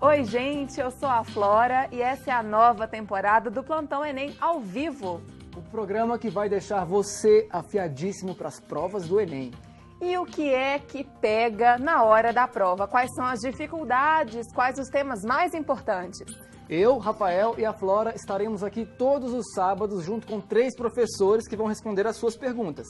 Oi, gente, eu sou a Flora e essa é a nova temporada do Plantão Enem ao vivo. O programa que vai deixar você afiadíssimo para as provas do Enem. E o que é que pega na hora da prova? Quais são as dificuldades? Quais os temas mais importantes? Eu, Rafael e a Flora estaremos aqui todos os sábados junto com 3 professores que vão responder as suas perguntas.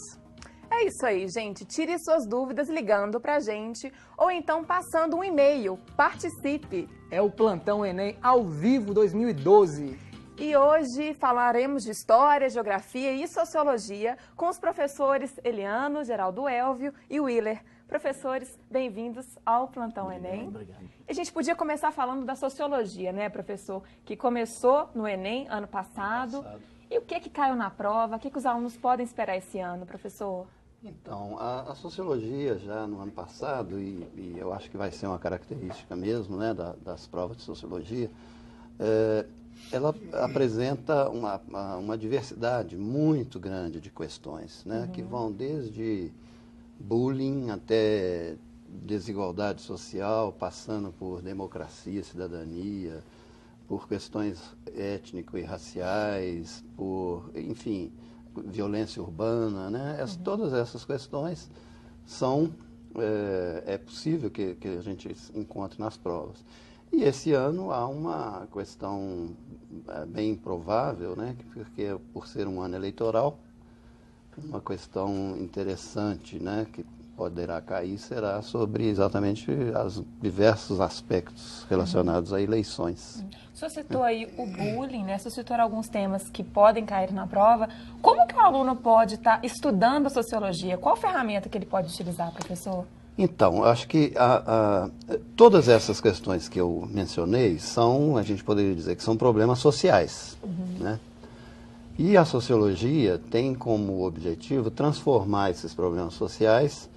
É isso aí, gente. Tire suas dúvidas ligando pra gente ou então passando um e-mail. Participe! É o Plantão Enem ao vivo 2012. E hoje falaremos de História, Geografia e Sociologia com os professores Eliano, Geraldo Elvio e Willer. Professores, bem-vindos ao Plantão Enem. Obrigado. A gente podia começar falando da Sociologia, né, professor? Que começou no Enem ano passado. E o que caiu na prova? O que os alunos podem esperar esse ano, professor? Então, a Sociologia já no ano passado, e eu acho que vai ser uma característica mesmo, né, das provas de Sociologia, ela apresenta uma diversidade muito grande de questões, né, que vão desde bullying até desigualdade social, passando por democracia, cidadania, por questões étnico e raciais, enfim, violência urbana, né? Todas essas questões são, é possível que a gente encontre nas provas. E esse ano há uma questão bem provável, né? Porque por ser um ano eleitoral, uma questão interessante, né? Que poderá cair será sobre exatamente os diversos aspectos relacionados a eleições. O senhor citou aí o bullying, né? O senhor citou alguns temas que podem cair na prova. Como que o aluno pode estar estudando a sociologia? Qual ferramenta que ele pode utilizar, professor? Então, acho que todas essas questões que eu mencionei a gente poderia dizer que são problemas sociais, né? E a sociologia tem como objetivo transformar esses problemas sociais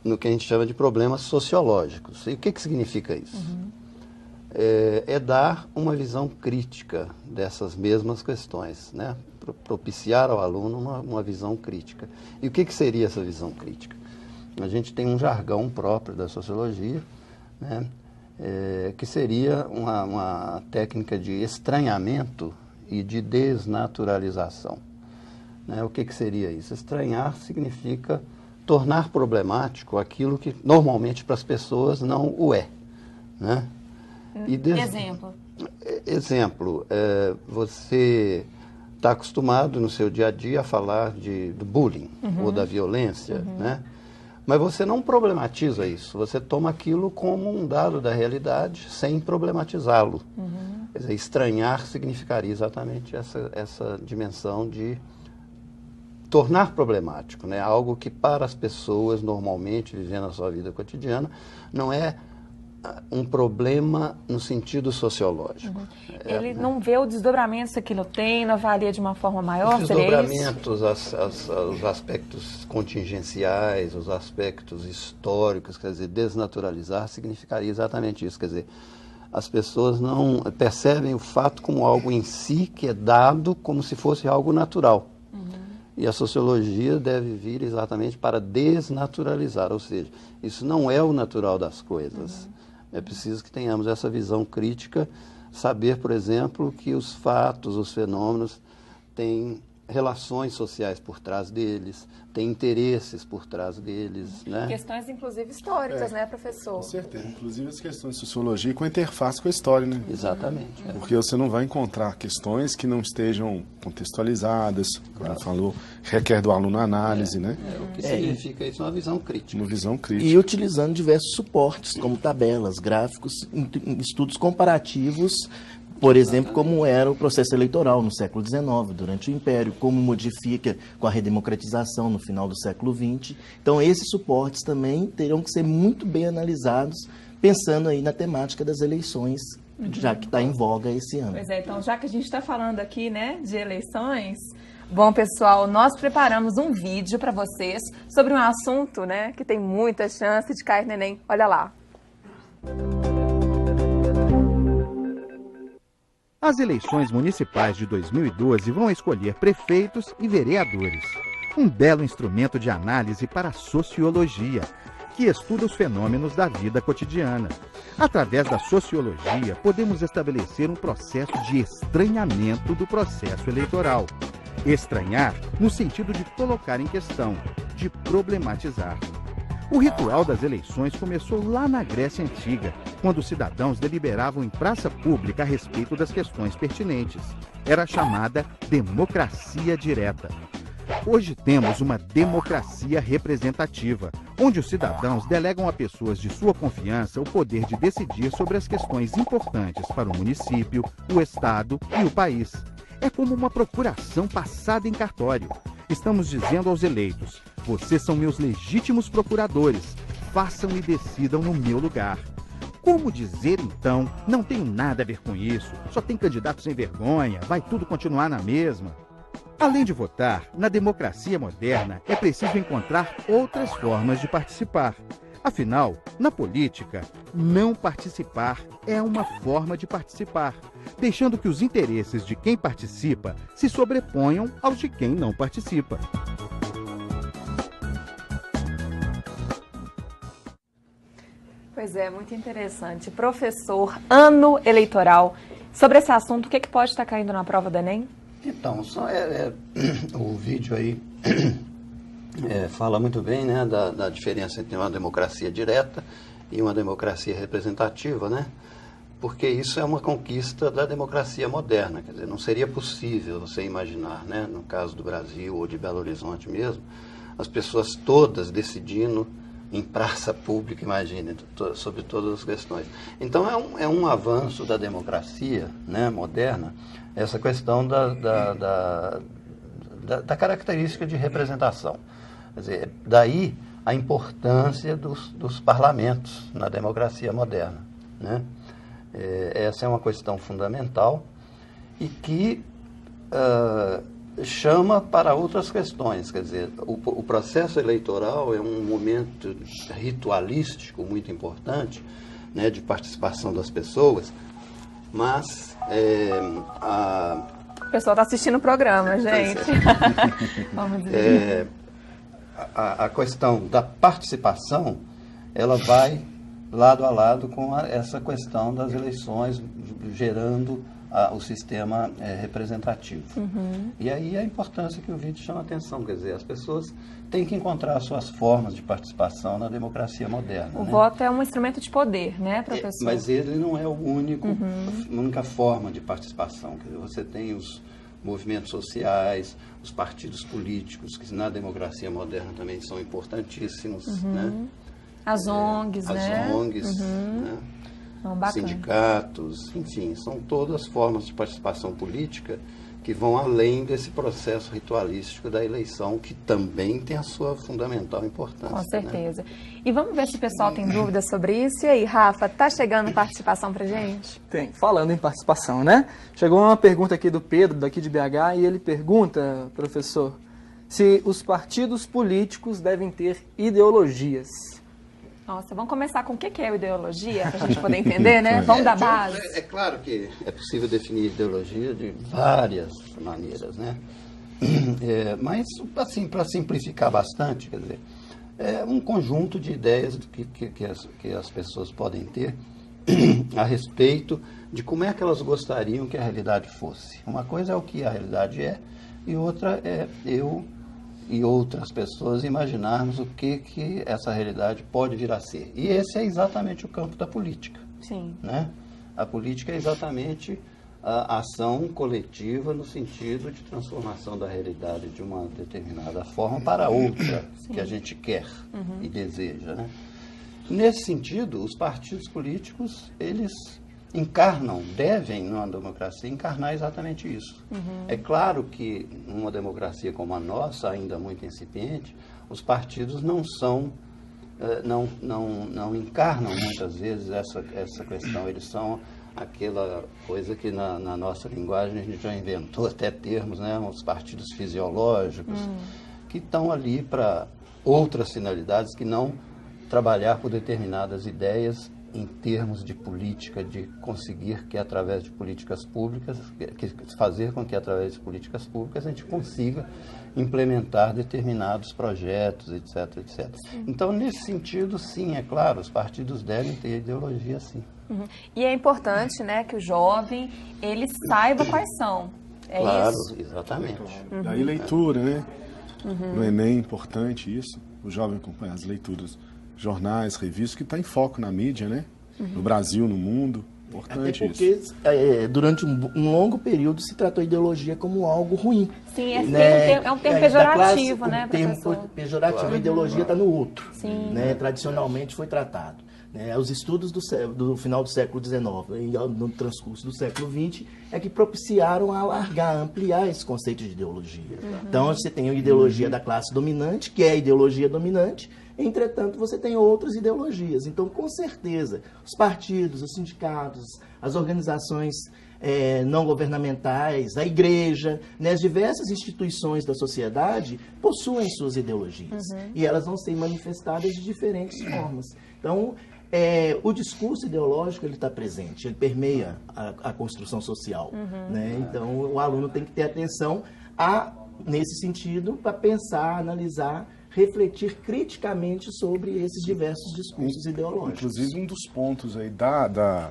no que a gente chama de problemas sociológicos. E o que significa isso? É dar uma visão crítica dessas mesmas questões, né? Propiciar ao aluno uma visão crítica. E o que seria essa visão crítica? A gente tem um jargão próprio da sociologia, né? Que seria uma técnica de estranhamento e de desnaturalização. Né? O que seria isso? Estranhar significa tornar problemático aquilo que normalmente para as pessoas não o é. Né? Exemplo? Exemplo, você está acostumado no seu dia a dia a falar do bullying ou da violência, né? Mas você não problematiza isso, você toma aquilo como um dado da realidade sem problematizá-lo. Quer dizer, estranhar significaria exatamente essa dimensão de tornar problemático, né? Algo que para as pessoas normalmente vivendo a sua vida cotidiana não é um problema no sentido sociológico. Ele não vê o desdobramento que aquilo tem, não avalia de uma forma maior? Os desdobramentos, os aspectos contingenciais, os aspectos históricos, quer dizer, desnaturalizar significaria exatamente isso, quer dizer, as pessoas não percebem o fato como algo em si que é dado como se fosse algo natural. E a sociologia deve vir exatamente para desnaturalizar, ou seja, isso não é o natural das coisas. É preciso que tenhamos essa visão crítica, saber, por exemplo, que os fatos, os fenômenos têm relações sociais por trás deles, têm interesses por trás deles. Né? Questões, inclusive, históricas, né, professor? Com certeza. Inclusive as questões de sociologia com interface com a história, né? Exatamente. Porque você não vai encontrar questões que não estejam contextualizadas, como ele falou, requer do aluno análise, né? O que significa isso? Uma visão crítica. Uma visão crítica. E utilizando diversos suportes, como tabelas, gráficos, estudos comparativos, por exemplo, como era o processo eleitoral no século XIX, durante o Império, como modifica com a redemocratização no final do século XX. Então, esses suportes também terão que ser muito bem analisados, pensando aí na temática das eleições, já que está em voga esse ano. Pois é, então, já que a gente está falando aqui, né, de eleições, bom, pessoal, nós preparamos um vídeo para vocês sobre um assunto, né, que tem muita chance de cair no Enem. Olha lá. As eleições municipais de 2012 vão escolher prefeitos e vereadores. Um belo instrumento de análise para a sociologia, que estuda os fenômenos da vida cotidiana. Através da sociologia, podemos estabelecer um processo de estranhamento do processo eleitoral. Estranhar no sentido de colocar em questão, de problematizar. O ritual das eleições começou lá na Grécia Antiga, quando os cidadãos deliberavam em praça pública a respeito das questões pertinentes. Era chamada democracia direta. Hoje temos uma democracia representativa, onde os cidadãos delegam a pessoas de sua confiança o poder de decidir sobre as questões importantes para o município, o estado e o país. É como uma procuração passada em cartório. Estamos dizendo aos eleitos: vocês são meus legítimos procuradores, façam e decidam no meu lugar. Como dizer, então, não tenho nada a ver com isso, só tem candidato sem vergonha, vai tudo continuar na mesma? Além de votar, na democracia moderna é preciso encontrar outras formas de participar. Afinal, na política, não participar é uma forma de participar, deixando que os interesses de quem participa se sobreponham aos de quem não participa. Pois é, muito interessante. Professor, ano eleitoral. Sobre esse assunto, o que pode estar caindo na prova do Enem? Então, o vídeo aí fala muito bem, né, da diferença entre uma democracia direta e uma democracia representativa, né? Porque isso é uma conquista da democracia moderna. Quer dizer, não seria possível você imaginar, né, no caso do Brasil ou de Belo Horizonte mesmo, as pessoas todas decidindo em praça pública, imagine, sobre todas as questões. Então, é um avanço da democracia, né, moderna, essa questão da característica de representação. Quer dizer, daí a importância dos parlamentos na democracia moderna, né? Essa é uma questão fundamental e que chama para outras questões. Quer dizer, o processo eleitoral é um momento ritualístico muito importante, né, de participação das pessoas, mas O pessoal está assistindo o programa, gente. Vamos dizer. A questão da participação, ela vai lado a lado com essa questão das eleições, gerando o sistema representativo. Uhum. E aí a importância que o vídeo chama a atenção, quer dizer, as pessoas têm que encontrar suas formas de participação na democracia moderna. O voto é um instrumento de poder, né, professor? Mas ele não é a única forma de participação. Quer dizer, você tem os movimentos sociais, os partidos políticos, que na democracia moderna também são importantíssimos, né? As ONGs, né? As ONGs, né? Sindicatos, enfim, são todas formas de participação política que vão além desse processo ritualístico da eleição, que também tem a sua fundamental importância. Com certeza. Né? E vamos ver se o pessoal tem dúvidas sobre isso. E aí, Rafa, tá chegando participação pra gente? Tem. Falando em participação, né? Chegou uma pergunta aqui do Pedro, daqui de BH, e ele pergunta, professor, se os partidos políticos devem ter ideologias. Nossa, vamos começar com o que é ideologia, para a gente poder entender, né? Vamos dar base. É claro que é possível definir ideologia de várias maneiras, né? Mas, assim, para simplificar bastante, quer dizer, é um conjunto de ideias que as pessoas podem ter a respeito de como é que elas gostariam que a realidade fosse. Uma coisa é o que a realidade é, e outra é eu e outras pessoas imaginarmos o que essa realidade pode vir a ser. E esse é exatamente o campo da política. Sim. Né? A política é exatamente a ação coletiva no sentido de transformação da realidade de uma determinada forma para outra. Sim. Que a gente quer e deseja. Né? Nesse sentido, os partidos políticos, eles devem, numa democracia, encarnar exatamente isso. É claro que, numa democracia como a nossa, ainda muito incipiente, os partidos não encarnam muitas vezes essa questão. Eles são aquela coisa que na nossa linguagem a gente já inventou até termos, né? Os partidos fisiológicos, que estão ali para outras finalidades que não trabalhar por determinadas ideias em termos de política, de conseguir que através de políticas públicas, fazer com que através de políticas públicas a gente consiga implementar determinados projetos, etc, etc. Então, nesse sentido, sim, é claro, os partidos devem ter ideologia, sim. E é importante, né, que o jovem, ele saiba quais são. É claro, isso? Exatamente. Daí leitura, né? No Enem é importante isso. O jovem acompanha as leituras, jornais, revistas, que está em foco na mídia, né? No Brasil, no mundo. Importante Até porque, isso. durante um longo período se tratou a ideologia como algo ruim. Sim, né? é um termo pejorativo, classe, né, o termo professor? pejorativo, a ideologia está no outro. Sim. Né? Tradicionalmente foi tratado. Os estudos do final do século XIX e no transcurso do século XX é que propiciaram alargar, ampliar esse conceito de ideologia. Então, você tem a ideologia da classe dominante, que é a ideologia dominante, entretanto, você tem outras ideologias. Então, com certeza, os partidos, os sindicatos, as organizações não governamentais, a igreja, né, as diversas instituições da sociedade possuem suas ideologias. E elas vão ser manifestadas de diferentes formas. Então, o discurso ideológico ele está presente, ele permeia a construção social. Né? Então, o aluno tem que ter atenção nesse sentido para pensar, analisar, refletir criticamente sobre esses diversos discursos ideológicos. Inclusive, um dos pontos aí da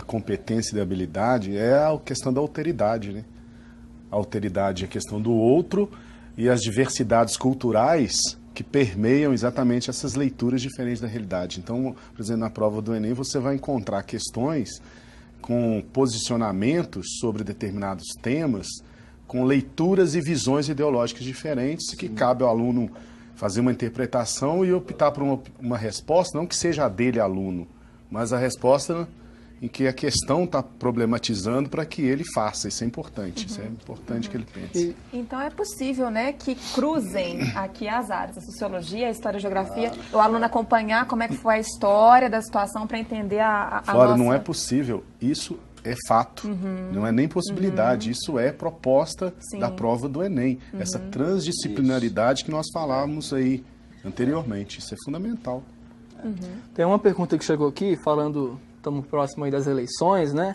competência e da habilidade é a questão da alteridade, né? A alteridade é a questão do outro e as diversidades culturais que permeiam exatamente essas leituras diferentes da realidade. Então, por exemplo, na prova do Enem, você vai encontrar questões com posicionamentos sobre determinados temas, com leituras e visões ideológicas diferentes, que cabe ao aluno fazer uma interpretação e optar por uma resposta, não que seja a dele, aluno, mas a resposta em que a questão está problematizando para que ele faça. Isso é importante, isso é importante que ele pense. Então é possível, né, que cruzem aqui as áreas, a sociologia, a história e a geografia, o aluno acompanhar como é que foi a história da situação para entender a Flora, nossa... não é possível, isso é fato, não é nem possibilidade, isso é proposta da prova do Enem, essa transdisciplinaridade que nós falávamos aí anteriormente, isso é fundamental. Tem uma pergunta que chegou aqui, estamos próximos aí das eleições, né?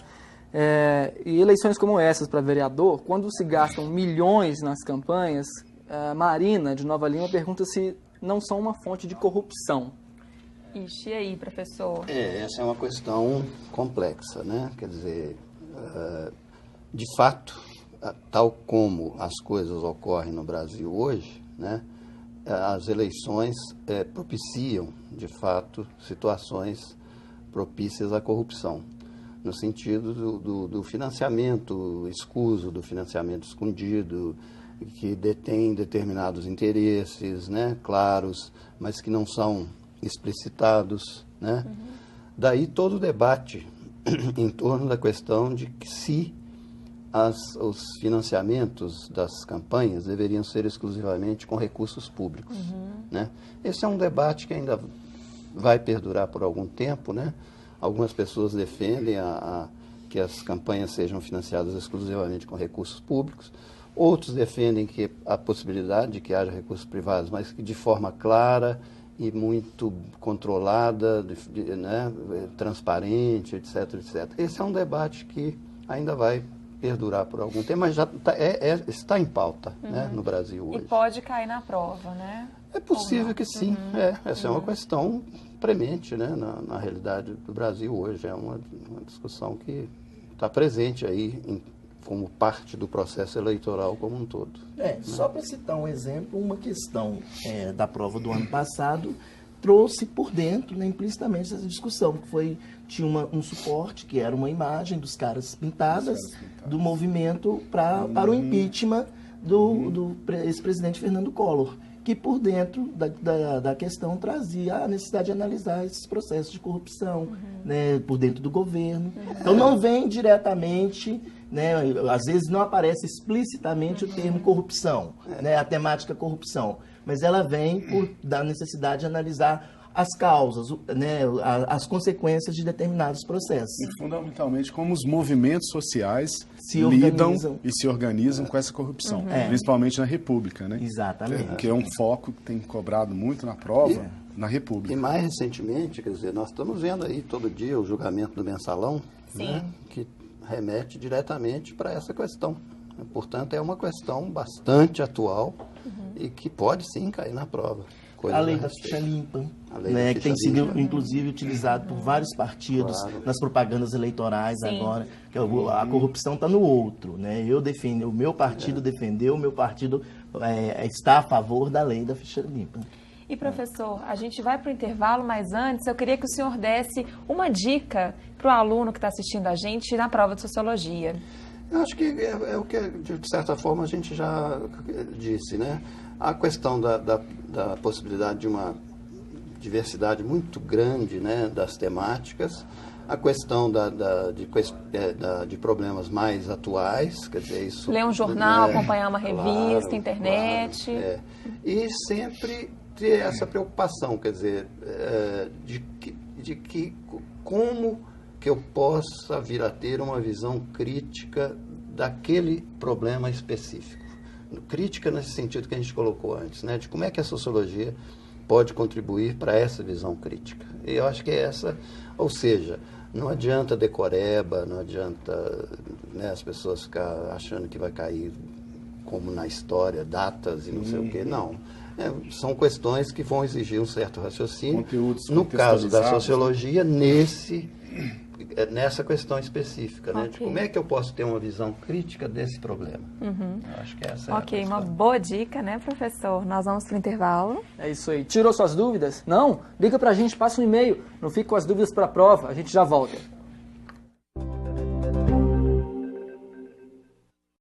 E eleições como essas para vereador, quando se gastam milhões nas campanhas, a Marina, de Nova Lima, pergunta se não são uma fonte de corrupção. Ixi, e aí, professor? Essa é uma questão complexa, né? Quer dizer, de fato, tal como as coisas ocorrem no Brasil hoje, né? As eleições propiciam, de fato, situações propícias à corrupção, no sentido do financiamento escuso, do financiamento escondido, que detém determinados interesses, né, claros, mas que não são explicitados, né? Daí todo o debate em torno da questão de que se os financiamentos das campanhas deveriam ser exclusivamente com recursos públicos, né? Esse é um debate que ainda vai perdurar por algum tempo, né? Algumas pessoas defendem que as campanhas sejam financiadas exclusivamente com recursos públicos, outros defendem que a possibilidade de que haja recursos privados, mas que de forma clara e muito controlada, né? Transparente, etc, etc. Esse é um debate que ainda vai perdurar por algum tempo, mas já está em pauta, né, no Brasil hoje. E pode cair na prova, né? É possível que sim. Essa é uma questão premente, né, na realidade do Brasil hoje. É uma discussão que está presente aí como parte do processo eleitoral como um todo. Só para citar um exemplo, uma questão da prova do ano passado trouxe por dentro, né, implicitamente essa discussão, que tinha um suporte, que era uma imagem dos caras pintadas, do movimento para o impeachment do ex-presidente Fernando Collor, que por dentro da questão trazia a necessidade de analisar esses processos de corrupção, né, por dentro do governo. Então não vem diretamente, né, às vezes não aparece explicitamente o termo corrupção, né, a temática corrupção, mas ela vem da necessidade de analisar as causas, né, as consequências de determinados processos. E fundamentalmente como os movimentos sociais lidam e se organizam com essa corrupção, principalmente na República, né? Exatamente. Que é um foco que tem cobrado muito na prova. na República. E mais recentemente, quer dizer, nós estamos vendo aí todo dia o julgamento do mensalão, né, que remete diretamente para essa questão. Portanto, é uma questão bastante atual e que pode sim cair na prova. A lei da ficha limpa, né, que tem sido, inclusive, utilizado por vários partidos nas propagandas eleitorais agora. Que a corrupção está no outro. Né? Eu defendo, o meu partido defendeu, o meu partido está a favor da lei da ficha limpa. E, professor, a gente vai para o intervalo, mas antes eu queria que o senhor desse uma dica para o aluno que está assistindo a gente na prova de Sociologia. Eu acho que é o que, de certa forma, a gente já disse, né? A questão da possibilidade de uma diversidade muito grande, né, das temáticas, a questão de problemas mais atuais, quer dizer, isso... Ler um jornal, acompanhar uma revista, internet... Claro, e sempre ter essa preocupação, quer dizer, de que como que eu possa vir a ter uma visão crítica daquele problema específico. Crítica nesse sentido que a gente colocou antes, né? De como é que a sociologia pode contribuir para essa visão crítica. E eu acho que é essa, ou seja, não adianta decoreba, não adianta, né, as pessoas ficar achando que vai cair como na história, datas e não sei o quê, não. São questões que vão exigir um certo raciocínio. No caso da sociologia, nessa questão específica, né? De como é que eu posso ter uma visão crítica desse problema. Eu acho que essa é a questão. Uma boa dica, né, professor? Nós vamos para o intervalo. É isso aí. Tirou suas dúvidas? Não? Liga pra gente, passa um e-mail. Não fique com as dúvidas para a prova, a gente já volta.